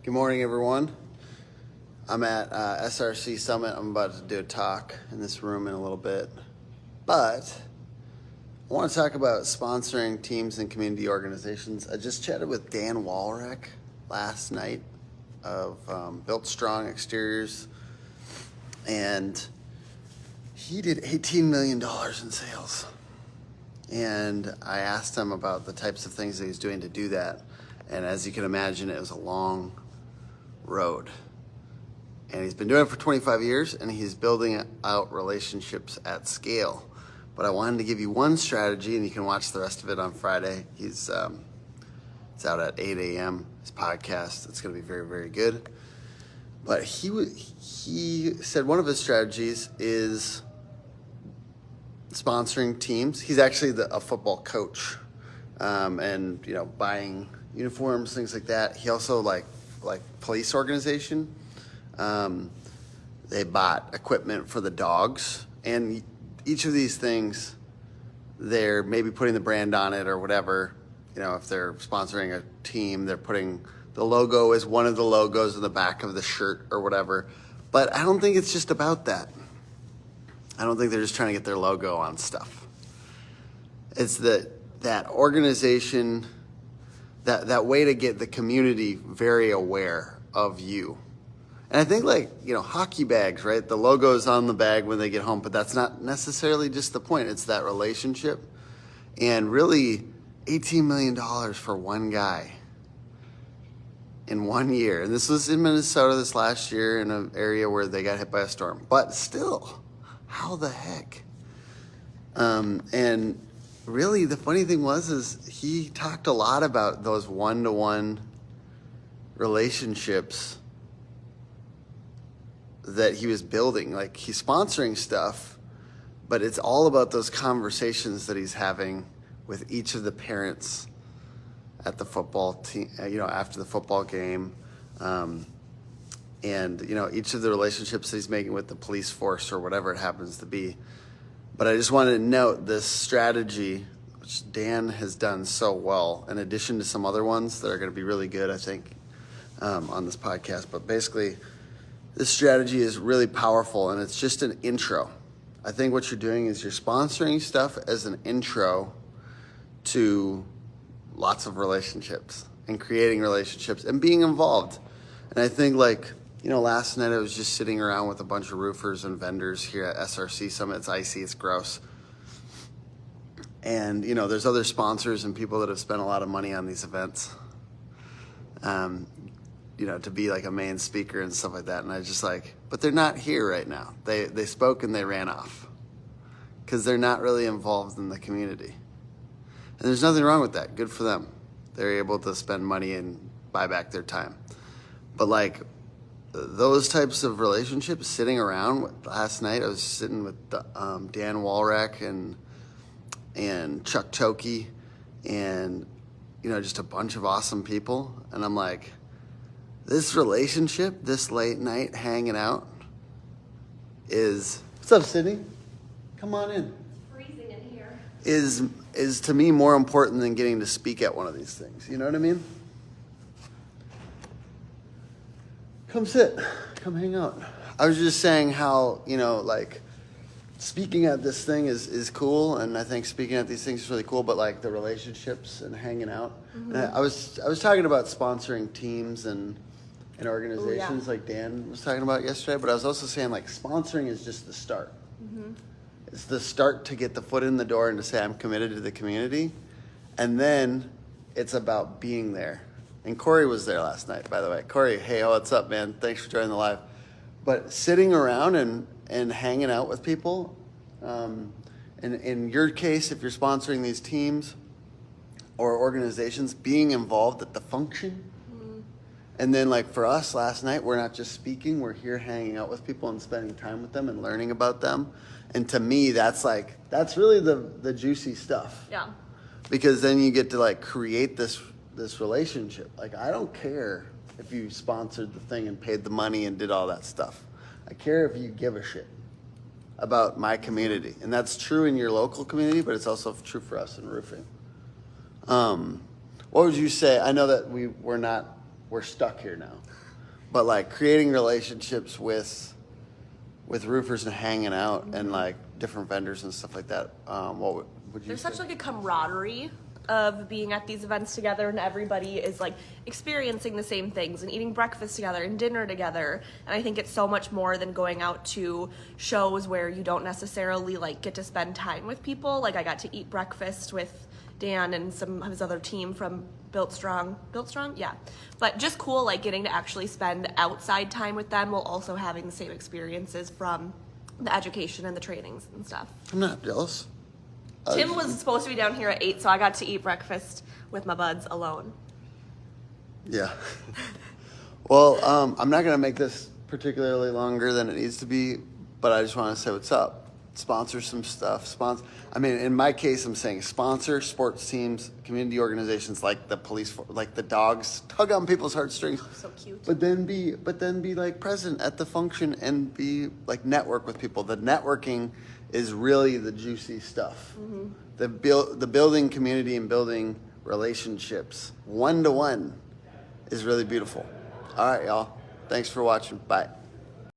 Good morning, everyone. I'm at SRC Summit. I'm about to do a talk in this room in a little bit. But I want to talk about sponsoring teams and community organizations. I just chatted with Dan Walrek last night of Built Strong Exteriors, and he did $18 million in sales. And I asked him about the types of things that he's doing to do that. And as you can imagine, it was a long road. And he's been doing it for 25 years, and he's building out relationships at scale. But I wanted to give you one strategy, and you can watch the rest of it on Friday. It's out at 8 a.m., his podcast. It's going to be very, very good. But he said one of his strategies is sponsoring teams. He's actually a football coach, and buying uniforms, things like that. He also like police organization. They bought equipment for the dogs, and each of these things, they're maybe putting the brand on it or whatever. If they're sponsoring a team, they're putting the logo as one of the logos in the back of the shirt or whatever. But I don't think it's just about that. I don't think they're just trying to get their logo on stuff. It's that organization, that way to get the community very aware of you. And I think hockey bags, right? The logo's on the bag when they get home, but that's not necessarily just the point. It's that relationship. And really, $18 million for one guy in 1 year. And this was in Minnesota this last year in an area where they got hit by a storm. But still, how the heck? And really, the funny thing is he talked a lot about those one-to-one relationships that he was building. Like, he's sponsoring stuff, but it's all about those conversations that he's having with each of the parents at the football team, after the football game. And each of the relationships that he's making with the police force or whatever it happens to be. But I just wanted to note this strategy, which Dan has done so well, in addition to some other ones that are going to be really good, I think, on this podcast. But basically, this strategy is really powerful, and it's just an intro. I think what you're doing is you're sponsoring stuff as an intro to lots of relationships and creating relationships and being involved. And I think last night I was just sitting around with a bunch of roofers and vendors here at SRC Summit. It's icy, it's gross. And, there's other sponsors and people that have spent a lot of money on these events, to be like a main speaker and stuff like that. And I was just but they're not here right now. They spoke and they ran off because they're not really involved in the community. And there's nothing wrong with that. Good for them. They're able to spend money and buy back their time. But those types of relationships, sitting around, last night I was sitting with Dan Walrek and Chuck Toki and, just a bunch of awesome people. And I'm like, this relationship, this late night hanging out what's up, Sydney? Come on in. Freezing in here. Is to me more important than getting to speak at one of these things. You know what I mean? Come sit. Come hang out. I was just saying how, speaking at this thing is cool, and I think speaking at these things is really cool, but the relationships and hanging out. Mm-hmm. And I was talking about sponsoring teams and organizations like Dan was talking about yesterday, but I was also saying sponsoring is just the start. Mm-hmm. It's the start to get the foot in the door and to say I'm committed to the community, and then it's about being there. And Corey was there last night, by the way. Corey, hey, what's up, man? Thanks for joining the live. But sitting around and hanging out with people, and in your case, if you're sponsoring these teams or organizations, being involved at the function. And then for us last night, we're not just speaking, we're here hanging out with people and spending time with them and learning about them. And to me, that's really the juicy stuff. Yeah. Because then you get to create this relationship. I don't care if you sponsored the thing and paid the money and did all that stuff. I care if you give a shit about my community. And that's true in your local community, but it's also true for us in roofing. What would you say? I know that we're we're stuck here now. But like creating relationships with roofers and hanging out and like different vendors and stuff like that. What would you There's say? such like a camaraderie of being at these events together, and everybody is like experiencing the same things and eating breakfast together and dinner together. And I think it's so much more than going out to shows where you don't necessarily like get to spend time with people. Like I got to eat breakfast with Dan and some of his other team from Built Strong, yeah. But just cool, like getting to actually spend outside time with them while also having the same experiences from the education and the trainings and stuff. I'm not jealous. Tim was supposed to be down here at 8, so I got to eat breakfast with my buds alone. Yeah. Well, I'm not going to make this particularly longer than it needs to be, but I just want to say what's up. Sponsor some stuff. I mean, in my case, I'm saying sponsor sports teams, community organizations like the police, like the dogs, tug on people's heartstrings. So cute. But then be like present at the function and be like network with people. The networking is really the juicy stuff. Mm-hmm. The building community and building relationships one-to-one is really beautiful. All right, y'all. Thanks for watching. Bye.